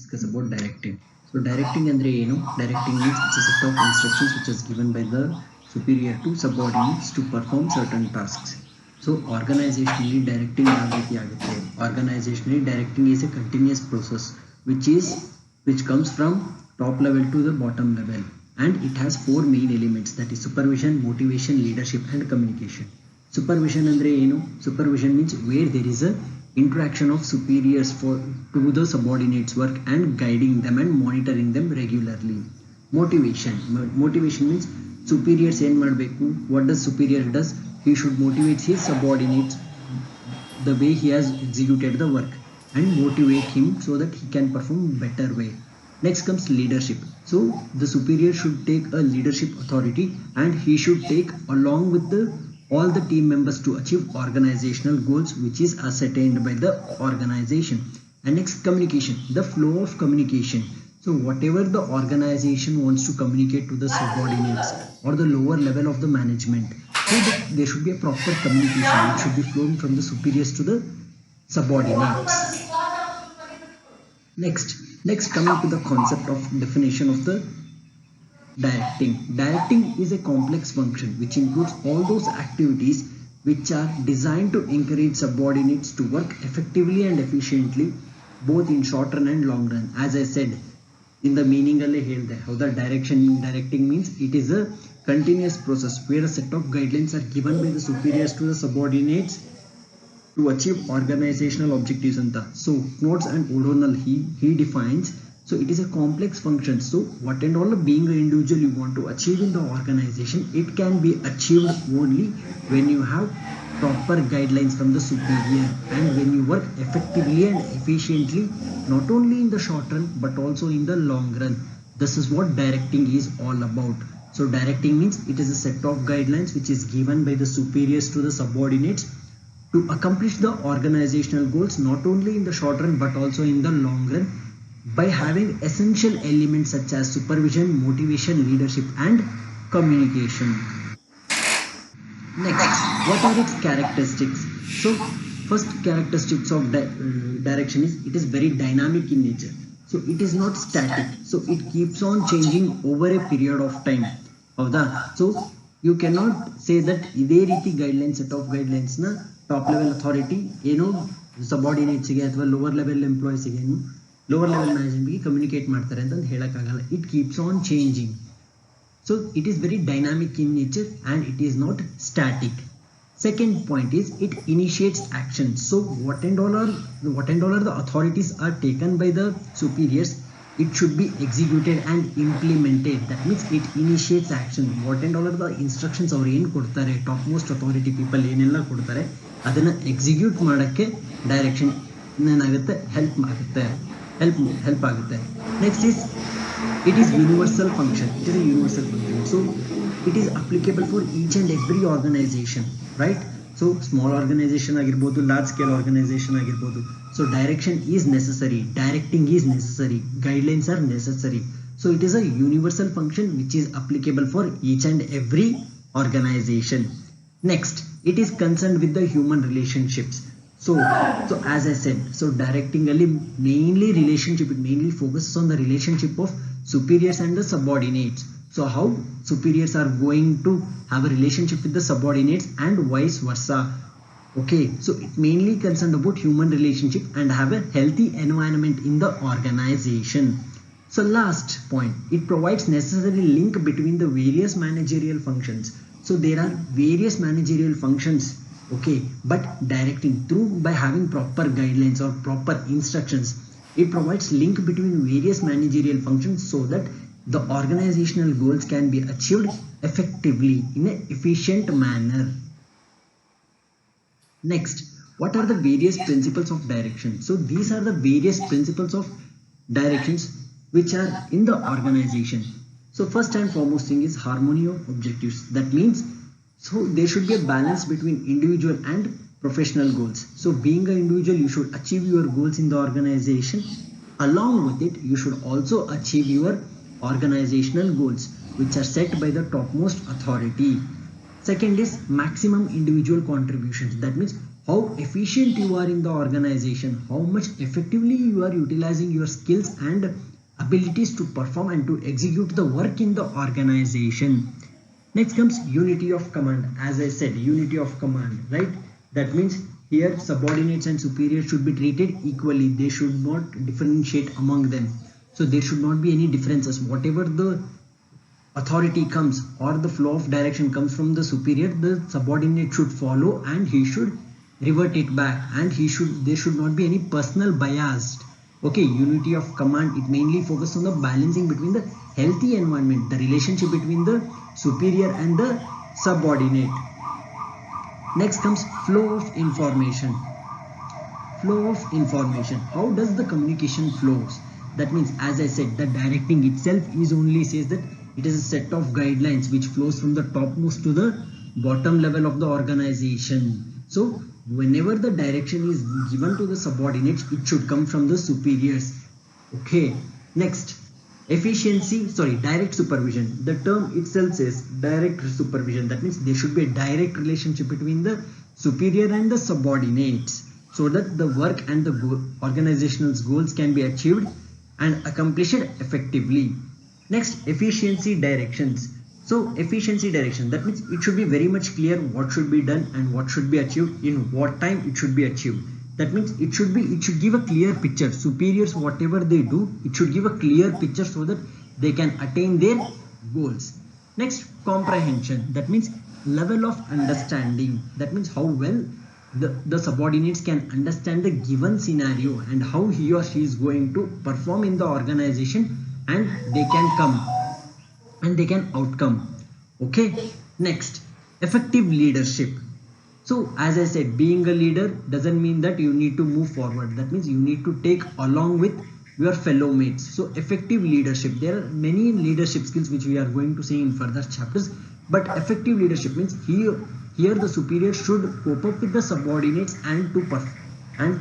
discuss about directing. So directing andre ಏನು? Directing means it's a set of instructions which is given by the superior to subordinates to perform certain tasks. So organizationally directing ಯಾವ ರೀತಿ ಆಗುತ್ತೆ? Organizationally directing is a continuous process which comes from top level to the bottom level, and it has four main elements, that is supervision, motivation, leadership and communication. Supervision andre ಏನು? Supervision means where there is a interaction of superiors to the subordinates work and guiding them and monitoring them regularly. Motivation means superiors ಏನು ಮಾಡಬೇಕು? What does superior does? He should motivate his subordinates the way he has executed the work and motivate him so that he can perform better way. Next comes leadership. So the superior should take a leadership authority and he should take along with all the team members to achieve organizational goals which is ascertained by the organization. And next, communication, the flow of communication. So whatever the organization wants to communicate to the subordinates or the lower level of the management, so there should be a proper communication which should be flowing from the superiors to the subordinates. Next coming to the concept of definition of the directing. Directing is a complex function which includes all those activities which are designed to encourage subordinates to work effectively and efficiently both in short run and long run. As I said in the meaning alle helde, how the directing means it is a continuous process where a set of guidelines are given by the superiors to the subordinates to achieve organizational objectives anta. So notes and O'Donnell he defines, so it is a complex function. So what and all being an individual you want to achieve in the organization, it can be achieved only when you have proper guidelines from the superior and when you work effectively and efficiently not only in the short run but also in the long run. This is what directing is all about. So directing means it is a set of guidelines which is given by the superiors to the subordinates to accomplish the organizational goals not only in the short run but also in the long run by having essential elements such as supervision, motivation, leadership and communication. Next, what are its characteristics? So first characteristics of direction is it is very dynamic in nature. So it is not static. So it keeps on changing over a period of time. So you cannot say that ಇದೇ ರೀತಿ guidelines set of guidelines ನ top level authority ಏನೋ ಸಬಾರ್ಡಿನೇಟ್ಸ್ಗೆ ಅಥವಾ lower level ಎಂಪ್ಲಾಯೀಸ್ಗೆ ಏನು lower level ಮ್ಯಾನೇಜ್ಮೆಂಟ್ಗೆ communicate ಮಾಡ್ತಾರೆ ಅಂತ ಹೇಳಕ್ಕಾಗಲ್ಲ. It keeps on changing. So it is very dynamic in nature and it is not static. Second point is it initiates action. So what and all are the authorities are taken by the superiors, it should be executed and implemented. That means it initiates action. What and all are the instructions ಅವರು ಏನು ಕೊಡ್ತಾರೆ, top most authority people ಏನೆಲ್ಲ ಕೊಡ್ತಾರೆ ಅದನ್ನ execute ಮಾಡೋಕ್ಕೆ direction ಏನಾಗುತ್ತೆ, help ಆಗುತ್ತೆ. Next is it is universal function. It is a universal function. So it is applicable for each and every organization, right? So small organization agirbodu, large scale organization agirbodu. So direction is necessary, directing is necessary, guidelines are necessary. So it is a universal function which is applicable for each and every organization. Next, it is concerned with the human relationships. So as I said, so directing mainly relationship, it mainly focuses on the relationship of superiors and the subordinates. So how superiors are going to have a relationship with the subordinates and vice versa. Okay, so it mainly concerned about human relationship and have a healthy environment in the organization. So last point, it provides necessary link between the various managerial functions. So there are various managerial functions, okay, but directing through by having proper guidelines or proper instructions, it provides link between various managerial functions so that the organizational goals can be achieved effectively in an efficient manner. Next, what are the various principles of direction? So these are the various principles of directions which are in the organization. So first and foremost thing is harmony of objectives. That means so there should be a balance between individual and professional goals. So being an individual, you should achieve your goals in the organization. Along with it, you should also achieve your organizational goals which are set by the topmost authority. Second is maximum individual contributions. That means how efficient you are in the organization, how much effectively you are utilizing your skills and abilities to perform and to execute the work in the organization. Next comes unity of command. As I said, unity of command, right? That means here subordinates and superiors should be treated equally. They should not differentiate among them. So there should not be any differences. Whatever the authority comes or the flow of direction comes from the superior, the subordinate should follow and he should revert it back, and there should not be any personal bias. Okay, unity of command, it mainly focuses on the balancing between the healthy environment, the relationship between the superior and the subordinate. Next comes flow of information. Flow of information. How does the communication flows? That means, as I said, the directing itself is only says that it is a set of guidelines which flows from the topmost to the bottom level of the organization. So whenever the direction is given to the subordinates, it should come from the superiors. Okay, next, direct supervision. The term itself says direct supervision. That means there should be a direct relationship between the superior and the subordinates, so that the work and the organizational goals can be achieved and accomplished effectively. Next, efficiency directions. So efficiency direction, that means it should be very much clear what should be done and what should be achieved, in what time it should be achieved. That means it should give a clear picture. Superiors, whatever they do, it should give a clear picture so that they can attain their goals. Next, comprehension. That means level of understanding. That means how well the subordinates can understand the given scenario and how he or she is going to perform in the organization, and they can outcome. Okay, next, effective leadership. So as I said, being a leader doesn't mean that you need to move forward. That means you need to take along with your fellow mates. So effective leadership, there are many leadership skills which we are going to see in further chapters, but effective leadership means here the superior should cope up with the subordinates and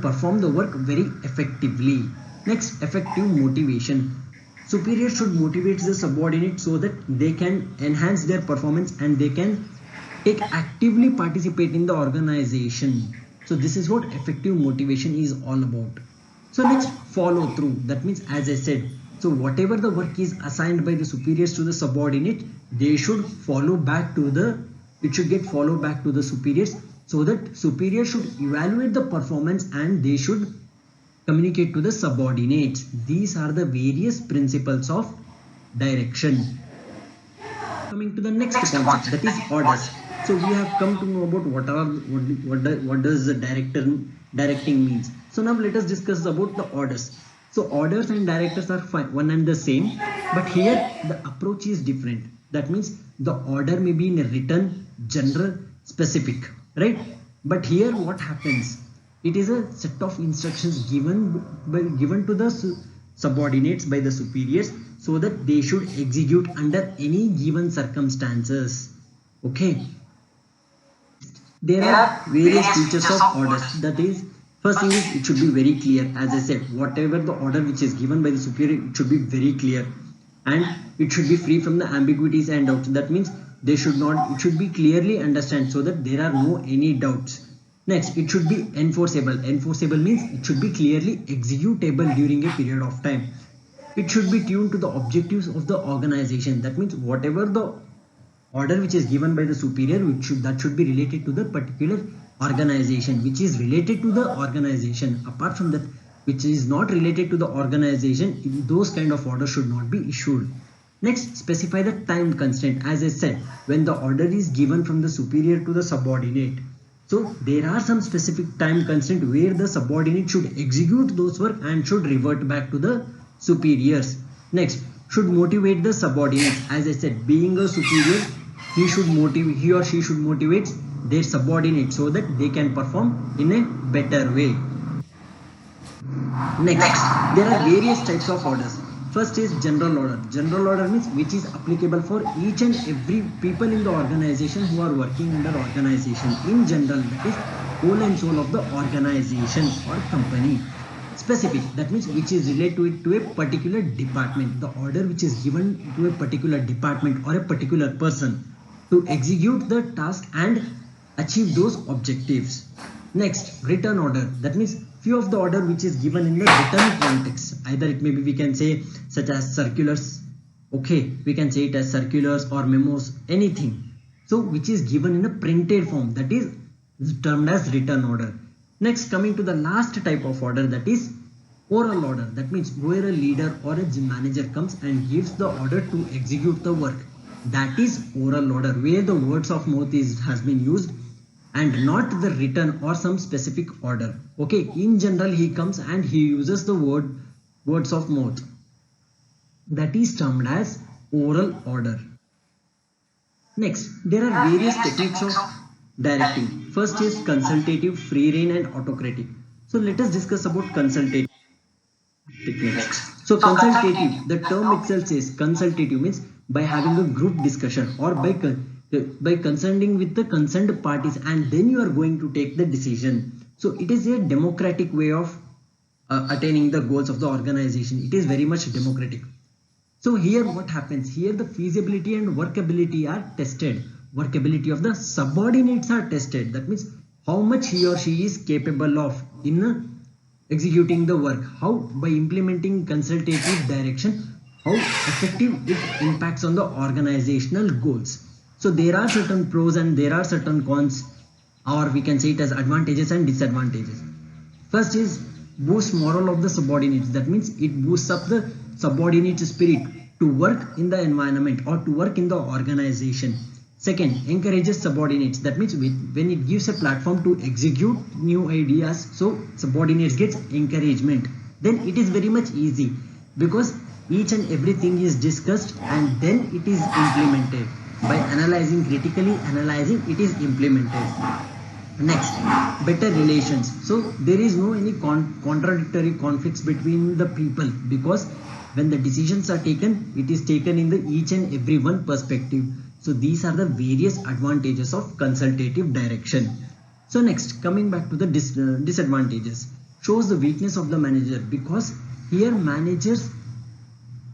perform the work very effectively. Next, effective motivation. Superior should motivate the subordinate so that they can enhance their performance and they can actively participate in the organization. So this is what effective motivation is all about. So next, follow through. That means, as I said, so whatever the work is assigned by the superiors to the subordinate, they should it should get followed back to the superiors, so that superiors should evaluate the performance and they should communicate to the subordinates. These are the various principles of direction. Coming to the next concept, that is orders. So we have come to know about what does the directing means. So now let us discuss about the orders. So orders and directors are one and the same, but here the approach is different. That means the order may be in a written, general, specific, right? But here what happens? It is a set of instructions given to the subordinates by the superiors, so that they should execute under any given circumstances. Okay. There are various features of orders. That is, first thing is it should be very clear. As I said, whatever the order which is given by the superior, it should be very clear, and it should be free from the ambiguities and doubts. That means it should be clearly understood so that there are no any doubts. Next, it should be enforceable. Enforceable means it should be clearly executable during a period of time. It should be tuned to the objectives of the organization. That means whatever the order which is given by the superior, that should be related to the particular organization, which is related to the organization. Apart from that, which is not related to the organization, those kind of orders should not be issued. Next, specify the time constraint. As I said, when the order is given from the superior to the subordinate, so there are some specific time constraint where the subordinate should execute those work and should revert back to the superiors. Next, should motivate the subordinates. As I said, being a superior, he or she should motivate their subordinates so that they can perform in a better way. Next, there are various types of orders. First is general order. General order means which is applicable for each and every people in the organization who are working under organization. In general, that is whole and soul of the organization or company. Specific, that means which is related to a particular department. The order which is given to a particular department or a particular person to execute the task and achieve those objectives. Next, written order. That means few of the order which is given in the written context. Either it may be, we can say, such as circulars. Okay, we can say it as circulars or memos, anything. So which is given in a printed form, that is termed as written order. Next, coming to the last type of order, that is oral order. That means where a leader or a manager comes and gives the order to execute the work. That is oral order, where the words of mouth has been used and not the written or some specific order. Okay, in general he comes and he uses the words of mouth. That is termed as oral order. Next, there are various techniques of directing. First is consultative, free rein and autocratic. So let us discuss about consultative techniques. So consultative, the term itself says consultative means by having a group discussion or by consulting with the concerned parties, and then you are going to take the decision. So it is a democratic way of attaining the goals of the organization. It is very much democratic. So here what happens? Here the feasibility and workability are tested. Workability of the subordinates are tested. That means how much he or she is capable of in executing the work. How by implementing consultative direction, how effective it impacts on the organizational goals. So there are certain pros and there are certain cons, or we can say it as advantages and disadvantages. First is boost morale of the subordinates. That means it boosts up the subordinate spirit to work in the environment or to work in the organization. Second, encourages subordinates. That means when it gives a platform to execute new ideas, so subordinates gets encouragement. Then it is very much easy because each and everything is discussed and then it is implemented. By critically analyzing, it is implemented. Next, better relations. So there is no any contradictory conflicts between the people, because when the decisions are taken, it is taken in the each and every one perspective. So these are the various advantages of consultative direction. So next, coming back to the disadvantages, shows the weakness of the manager, because here manager's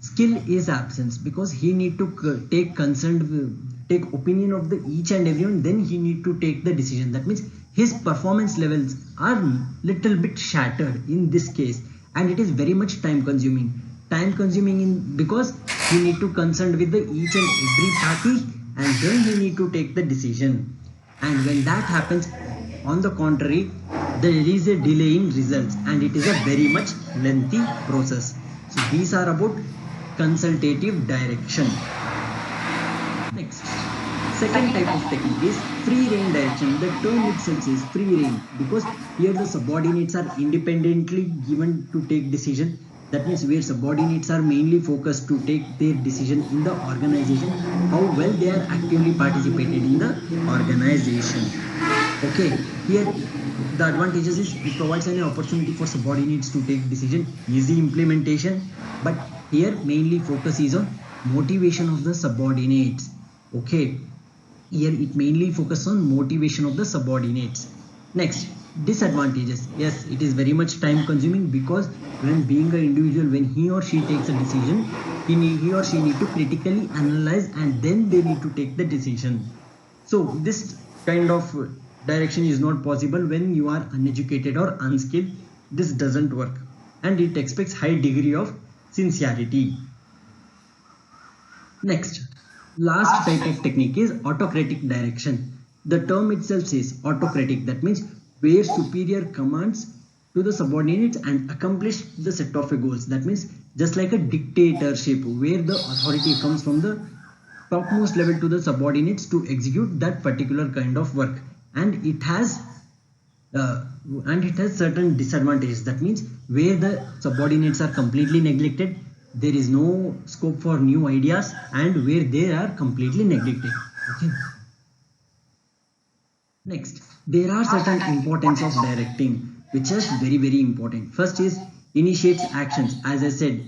skill is absent, because he need to take opinion of the each and everyone, then he need to take the decision. That means his performance levels are little bit shattered in this case, and it is very much time consuming because he need to consult with the each and every party, and then he need to take the decision. And when that happens, on the contrary, there is a delay in results and it is a very much lengthy process. So these are about consultative direction. Next, second type of technique is free rein direction. The term itself is free rein because here the subordinates are independently given to take decision. That means where subordinates are mainly focused to take their decision in the organization, how well they are actively participated in the organization. Okay, here the advantages is it provides an opportunity for subordinates to take decision, easy implementation, but here mainly focus is on motivation of the subordinates. Okay, here it mainly focuses on motivation of the subordinates. Next, disadvantages. Yes, it is very much time consuming because when being an individual, when he or she takes a decision, he or she need to critically analyze and then they need to take the decision. So this kind of direction is not possible when you are uneducated or unskilled. This doesn't work, and it expects high degree of sincerity. Next, last type of technique is autocratic direction. The term itself says autocratic. That means where superior commands to the subordinates and accomplish the set of goals. That means just like a dictatorship where the authority comes from the topmost level to the subordinates to execute that particular kind of work, and it has certain disadvantages. That means where the subordinates are completely neglected, there is no scope for new ideas, and where they are completely neglected. Okay. Next, there are certain importance of directing, which is very, very important. First is initiates actions. As I said,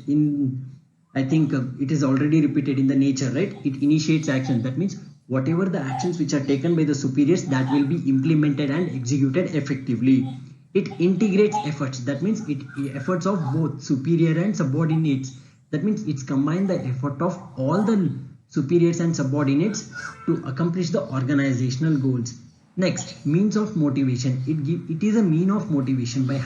I think it is already repeated in the nature, right? It initiates action. That means whatever the actions which are taken by the superiors, that will be implemented and executed effectively. It integrates efforts. That means efforts of both superior and subordinates. That means it's combined the effort of all the superiors and subordinates to accomplish the organizational goals. Next, means of motivation. It is a mean of motivation. By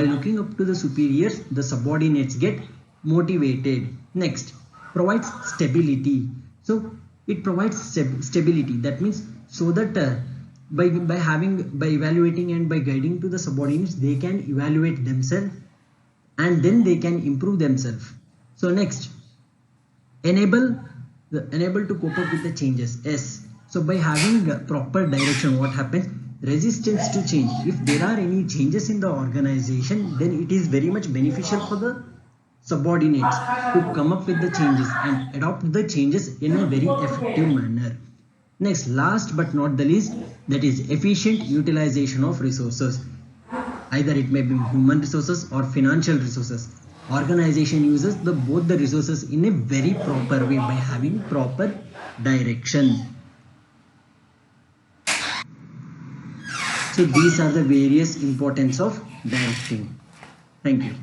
looking up to the superiors, the subordinates get motivated. Next, provides stability. So it provides stability. That means so that by evaluating and by guiding to the subordinates, they can evaluate themselves and then they can improve themselves. So next, enable to cope up with the changes. S. So by having proper direction, what happens? Resistance to change. If there are any changes in the organization, then it is very much beneficial for the subordinates to come up with the changes and adopt the changes in a very effective manner. Next, last but not the least, that is efficient utilization of resources. Either it may be human resources or financial resources. Organization uses both the resources in a very proper way by having proper direction. So these are the various importance of directing. Thank you.